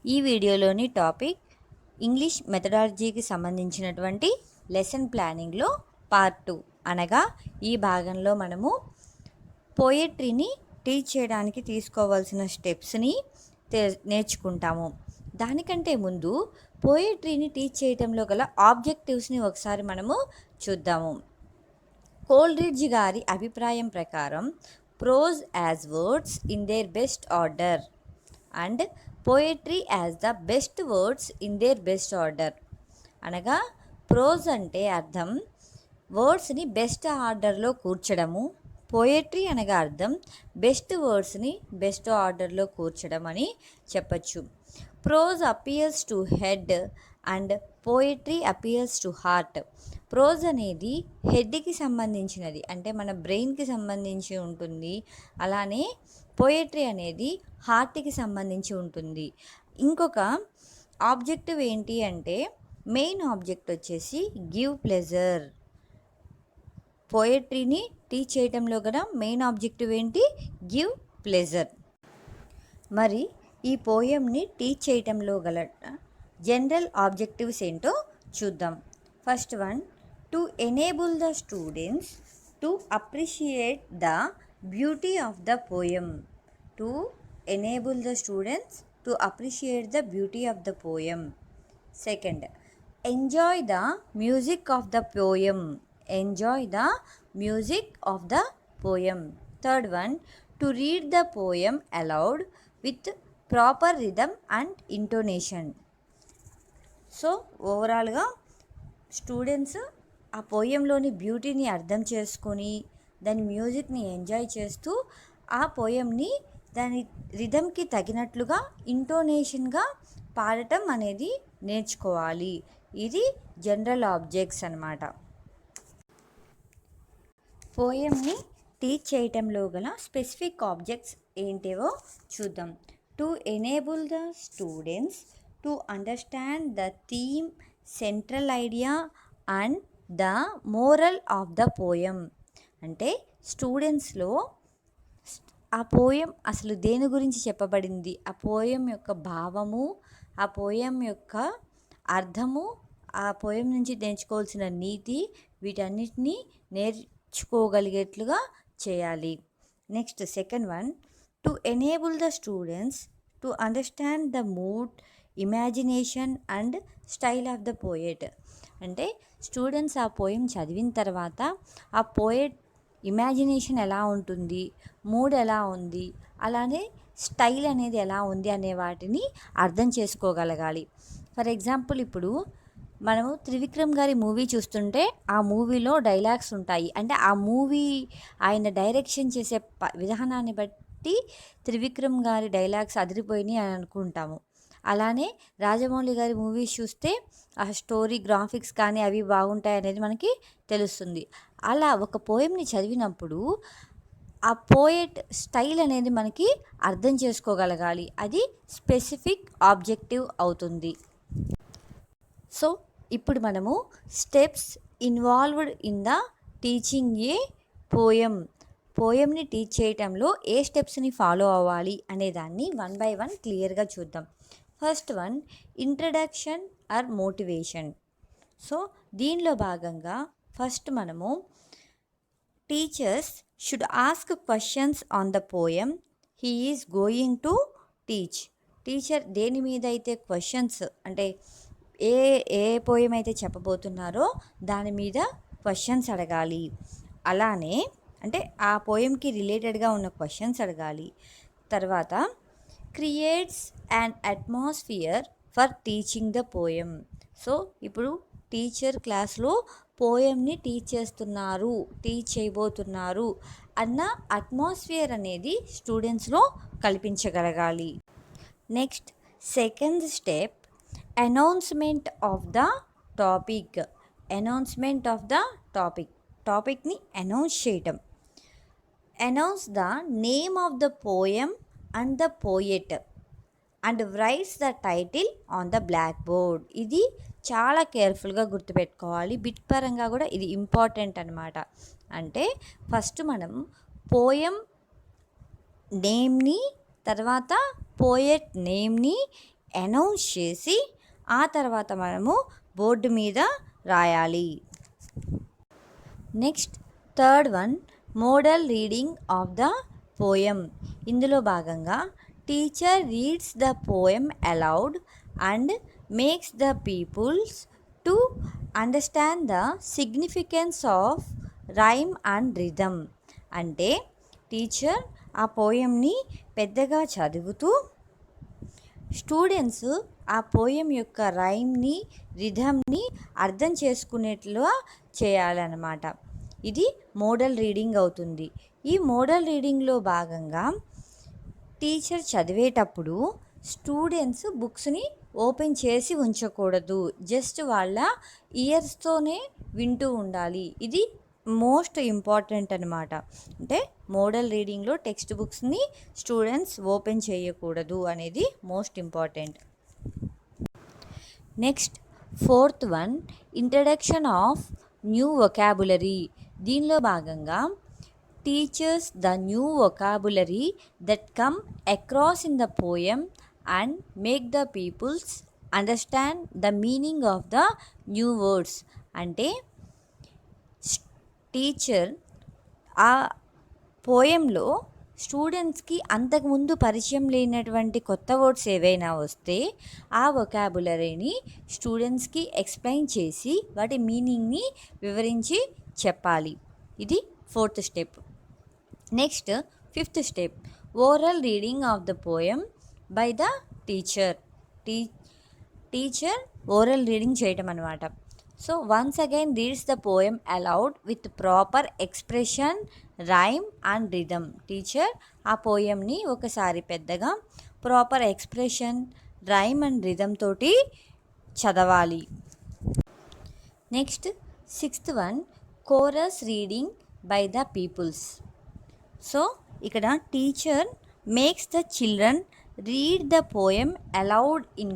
ఈ వీడియోలోని topic English మెథడాలజీకి సంబంధించినటువంటి లెసన్ ప్లానింగ్లో పార్ట్ 2 అనగా ఈ భాగంలో మనము పోయట్రీని టీచ్ చేయడానికి తీసుకోవాల్సిన స్టెప్స్ని నేర్చుకుంటాము. దానికంటే ముందు పోయట్రీని టీచ్ చేయడంలో గల ఆబ్జెక్టివ్స్ని ఒకసారి మనము చూద్దాము. కోల్రిడ్జ్ గారి అభిప్రాయం ప్రకారం prose as words in their best order and poetry as the best words in their best order. అనగా ప్రోజ్ అంటే అర్థం వర్డ్స్ని బెస్ట్ ఆర్డర్లో కూర్చడము, పోయట్రీ అనగా అర్థం బెస్ట్ వర్డ్స్ని బెస్ట్ ఆర్డర్లో కూర్చడం అని చెప్పచ్చు. Prose appears to head and poetry appears to heart. Prose అనేది హెడ్కి సంబంధించినది, అంటే మన బ్రెయిన్కి సంబంధించి ఉంటుంది. అలానే పోయట్రీ అనేది హార్ట్కి సంబంధించి ఉంటుంది. ఇంకొక ఆబ్జెక్టివ్ ఏంటి అంటే మెయిన్ ఆబ్జెక్ట్ వచ్చేసి గివ్ ప్లెజర్. పోయట్రీని టీచ్ చేయడంలో గల మెయిన్ ఆబ్జెక్టివ్ ఏంటి? Give pleasure. మరి ఈ పోయంని టీచ్ చేయటంలో గల జనరల్ ఆబ్జెక్టివ్స్ ఏంటో చూద్దాం. First one, to enable the students to appreciate the beauty of the poem. To enable the students to appreciate the beauty of the poem. Second, enjoy the music of the poem. Enjoy the music of the poem. Third one, to read the poem aloud with proper rhythm and intonation. So ఓవరాల్గా students ఆ పోయంలోని బ్యూటీని అర్థం చేసుకొని దాని మ్యూజిక్ని enjoy చేస్తూ ఆ పోయంని దాని రిథమ్కి తగినట్లుగా ఇంటోనేషన్గా పాడటం అనేది నేర్చుకోవాలి. ఇది జనరల్ ఆబ్జెక్ట్స్ అన్నమాట. పోయంని టీచ్ చేయటంలో గల స్పెసిఫిక్ ఆబ్జెక్ట్స్ ఏంటివో చూద్దాం. To enable the students to understand the theme, central idea and the moral of the poem. అంటే స్టూడెంట్స్లో ఆ పోయం అసలు దేని గురించి చెప్పబడింది, ఆ పోయం యొక్క భావము, ఆ పోయం యొక్క అర్థము, ఆ పోయం నుంచి నేర్చుకోవాల్సిన నీతి, వీటన్నిటినీ నేర్చుకోగలిగేట్లుగా చేయాలి. Next second one, to enable the students to understand the mood, imagination and style of the poet. అంటే స్టూడెంట్స్ ఆ పోయం చదివిన తర్వాత ఆ పోయెట్ ఇమాజినేషన్ ఎలా ఉంటుంది, మూడ్ ఎలా ఉంది, అలానే స్టైల్ అనేది ఎలా ఉంది అనే వాటిని అర్థం చేసుకోగలగాలి. ఫర్ ఎగ్జాంపుల్ ఇప్పుడు మనము త్రివిక్రమ్ గారి మూవీ చూస్తుంటే ఆ మూవీలో డైలాగ్స్ ఉంటాయి. అంటే ఆ మూవీ ఆయన డైరెక్షన్ చేసే విధానాన్ని బట్టి త్రివిక్రమ్ గారి డైలాగ్స్ అదిరిపోయినాయి అని అనుకుంటాము. అలానే రాజమౌళి గారి మూవీస్ చూస్తే ఆ స్టోరీ, గ్రాఫిక్స్ కానీ అవి బాగుంటాయి అనేది మనకి తెలుస్తుంది. అలా ఒక పోయంని చదివినప్పుడు ఆ పోయెట్ స్టైల్ అనేది మనకి అర్థం చేసుకోగలగాలి. అది స్పెసిఫిక్ ఆబ్జెక్టివ్ అవుతుంది. సో ఇప్పుడు మనము steps involved in the teaching a పోయంని టీచ్ చేయటంలో ఏ స్టెప్స్ని ఫాలో అవ్వాలి అనేదాన్ని వన్ బై వన్ క్లియర్గా చూద్దాం. First one, introduction or motivation. So దీనిలో భాగంగా ఫస్ట్ మనము teachers should ask questions on the poem he is going to teach. Teacher దేని మీద అయితే క్వశ్చన్స్, అంటే ఏ ఏ పోయం అయితే చెప్పబోతున్నారో దాని మీద క్వశ్చన్స్ అడగాలి. అలానే అంటే ఆ పోయంకి రిలేటెడ్గా ఉన్న క్వశ్చన్స్ అడగాలి. తర్వాత creates and atmosphere for teaching the poem. So ఇప్పుడు టీచర్ క్లాస్లో పోయంని టీచ్ చేయబోతున్నారు అన్న అట్మాస్ఫియర్ అనేది స్టూడెంట్స్లో కల్పించగలగాలి. Next second step, announcement of the topic. Announcement of the టాపిక్ని అనౌన్స్ చేయటం. Announce the name of the poem and the poet and writes the title on the blackboard. ఇది చాలా కేర్ఫుల్గా గుర్తుపెట్టుకోవాలి. బిట్ పరంగా కూడా ఇది ఇంపార్టెంట్ అనమాట. అంటే ఫస్ట్ మనం పోయం నేమ్ని, తర్వాత పోయెట్ నేమ్ని అనౌన్స్ చేసి ఆ తర్వాత మనము బోర్డు మీద రాయాలి. Next third one, model reading of the poem. ఇందులో భాగంగా teacher reads the poem aloud and makes the peoples to understand the significance of rhyme and rhythm. అంటే టీచర్ ఆ పోయంని పెద్దగా చదువుతూ స్టూడెంట్స్ ఆ పోయం యొక్క రైమ్ని, రిథమ్ని అర్థం చేసుకునేట్లుగా చేయాలన్నమాట. ఇది మోడల్ రీడింగ్ అవుతుంది. ఈ మోడల్ రీడింగ్లో భాగంగా టీచర్ చదివేటప్పుడు స్టూడెంట్స్ బుక్స్ని ఓపెన్ చేసి ఉంచకూడదు, జస్ట్ వాళ్ళ ఇయర్స్తోనే వింటూ ఉండాలి. ఇది మోస్ట్ ఇంపార్టెంట్ అనమాట. అంటే మోడల్ రీడింగ్లో టెక్స్ట్ బుక్స్ని స్టూడెంట్స్ ఓపెన్ చేయకూడదు అనేది most important. Next fourth one, introduction of new vocabulary. దీనిలో భాగంగా teachers the new vocabulary that come across in the poem and make the pupils understand the meaning of the new words. అంటే teacher ఆ పోయంలో స్టూడెంట్స్కి అంతకుముందు పరిచయం లేనటువంటి కొత్త వర్డ్స్ ఏవైనా వస్తే ఆ వొకాబులరీని స్టూడెంట్స్కి ఎక్స్ప్లెయిన్ చేసి వాటి మీనింగ్ని వివరించి చెప్పాలి. ఇది fourth step. Next fifth step, oral reading of the poem by the teacher. Teacher oral reading చేయటం అనమాట. So once again reads the poem aloud with proper expression, rhyme and rhythm. Teacher ఆ పోయంని ఒకసారి పెద్దగా proper expression, rhyme and rhythm తోటి చదవాలి. Next sixth one, chorus reading by the peoples. So ఇక్కడ teacher makes the children read the poem aloud in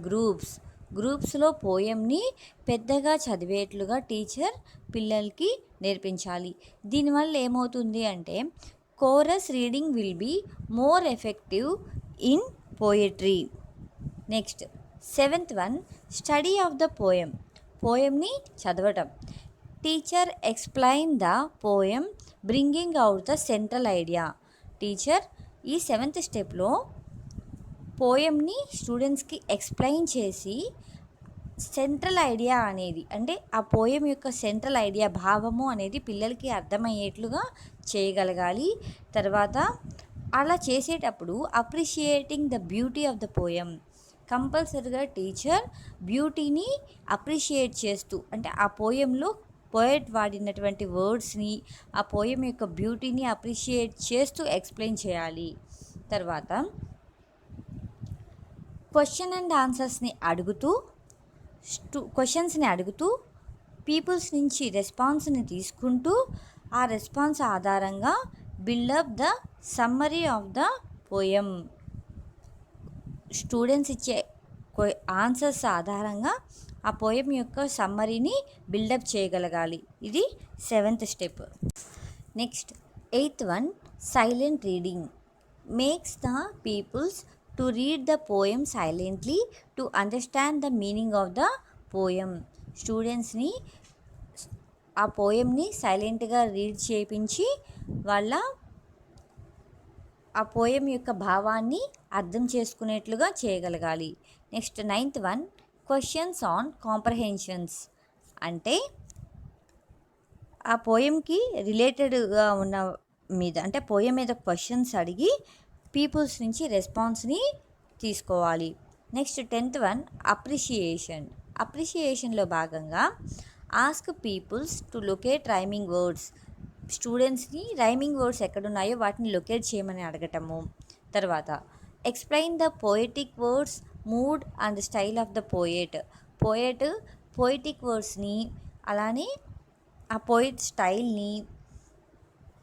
గ్రూప్స్లో పోయంని పెద్దగా చదివేట్లుగా టీచర్ పిల్లలకి నేర్పించాలి. దీనివల్ల ఏమవుతుంది అంటే chorus reading will be more effective in poetry. Next seventh one, study of the పోయంని చదవటం. Teacher explain the poem bringing out the central idea. Teacher ఈ సెవెంత్ స్టెప్లో పోయంని స్టూడెంట్స్కి ఎక్స్ప్లెయిన్ చేసి సెంట్రల్ ఐడియా అనేది, అంటే ఆ పోయం యొక్క సెంట్రల్ ఐడియా, భావము అనేది పిల్లలకి అర్థమయ్యేట్లుగా చేయగలగాలి. తర్వాత అలా చేసేటప్పుడు appreciating the beauty of the poem. కంపల్సరీగా టీచర్ బ్యూటీని అప్రిషియేట్ చేస్తూ, అంటే ఆ పోయంలో పోయెట్ వాడినటువంటి వర్డ్స్ని, ఆ పోయం యొక్క బ్యూటీని అప్రిషియేట్ చేస్తూ ఎక్స్ప్లెయిన్ చేయాలి. తర్వాత క్వశ్చన్ అండ్ ఆన్సర్స్ని అడుగుతూ క్వశ్చన్స్ని అడుగుతూ పీపుల్స్ నుంచి రెస్పాన్స్ని తీసుకుంటూ ఆ రెస్పాన్స్ ఆధారంగా build up the summary of the poem. Students ఇచ్చే ఆన్సర్స్ ఆధారంగా ఆ పోయం యొక్క సమ్మరీని బిల్డప్ చేయగలగాలి. ఇది seventh step. Next eighth one, silent reading. Makes the peoples to read the poem silently to understand the meaning of the poem. స్టూడెంట్స్ని ఆ పోయంని సైలెంట్గా రీడ్ చేయించి వాళ్ళ ఆ పోయం యొక్క భావాన్ని అర్థం చేసుకునేట్లుగా చేయగలగాలి. Next ninth one, questions on comprehensions. అంటే ఆ పోయంకి రిలేటెడ్గా ఉన్న మీద, అంటే పోయం మీద క్వశ్చన్స్ అడిగి పీపుల్స్ నుంచి రెస్పాన్స్ని తీసుకోవాలి. నెక్స్ట్ 10th వన్, అప్రిషియేషన్లో భాగంగా ask peoples to locate rhyming words. స్టూడెంట్స్ని రైమింగ్ వర్డ్స్ ఎక్కడున్నాయో వాటిని లొకేట్ చేయమని అడగటము. తర్వాత explain the poetic words, mood and style of the poetic వర్డ్స్ని, అలానే ఆ పోయిట్ స్టైల్ని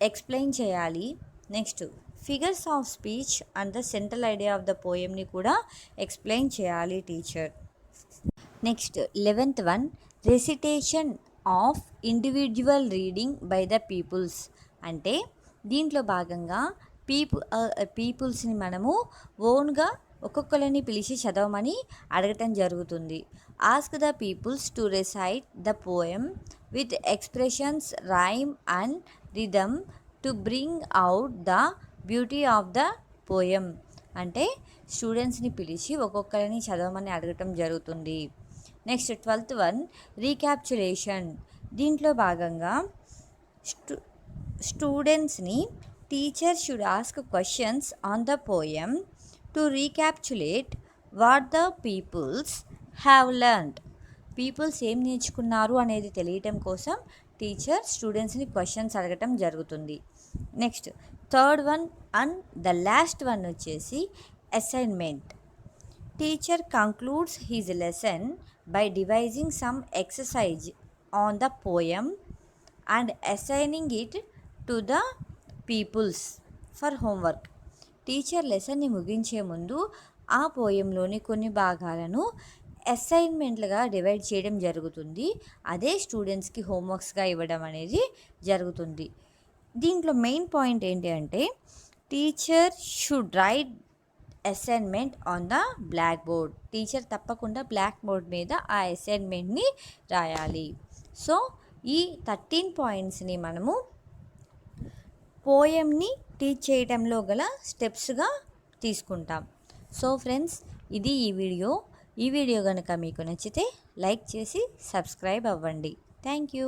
ఎక్స్ప్లెయిన్ చేయాలి. Next figures of speech and the central idea of the పోయంని కూడా ఎక్స్ప్లెయిన్ చేయాలి teacher. Next 11th one, recitation of individual reading by the peoples. అంటే దీంట్లో భాగంగా పీపుల్స్ని మనము ఓన్గా ఒక్కొక్కరిని పిలిచి చదవమని అడగటం జరుగుతుంది. Ask the peoples to recite the poem with expressions, rhyme and rhythm to bring out the beauty of the poem. అంటే స్టూడెంట్స్ని పిలిచి ఒక్కొక్కరిని చదవమని అడగటం జరుగుతుంది. Next 12th one, recapitulation. దీంట్లో భాగంగా స్టూడెంట్స్ని teacher should ask questions on the poem to recapitulate what the peoples have learned. Peoples ఏం నేర్చుకున్నారు అనేది తెలియటం కోసం టీచర్ స్టూడెంట్స్ని క్వశ్చన్స్ అడగటం జరుగుతుంది. Next 3rd one and the last one వచ్చేసి assignment. Teacher concludes his lesson by devising some exercise on the poem and assigning it to the pupils for homework. Teacher లెసన్ని ముగించే ముందు ఆ పోయంలోని కొన్ని భాగాలను అసైన్మెంట్లుగా డివైడ్ చేయడం జరుగుతుంది. అదే స్టూడెంట్స్కి హోంవర్క్స్గా ఇవ్వడం అనేది జరుగుతుంది. దీంట్లో మెయిన్ పాయింట్ ఏంటి అంటే teacher should write assignment on the blackboard. Teacher తప్పకుండా బ్లాక్ బోర్డ్ మీద ఆ అసైన్మెంట్ని రాయాలి. సో ఈ 13 పాయింట్స్ని మనము పోయంని టీచ్ చేయడంలో గల స్టెప్స్గా తీసుకుంటాం. సో ఫ్రెండ్స్, ఇది ఈ వీడియో కనుక మీకు నచ్చితే లైక్ చేసి సబ్స్క్రైబ్ అవ్వండి. Thank you.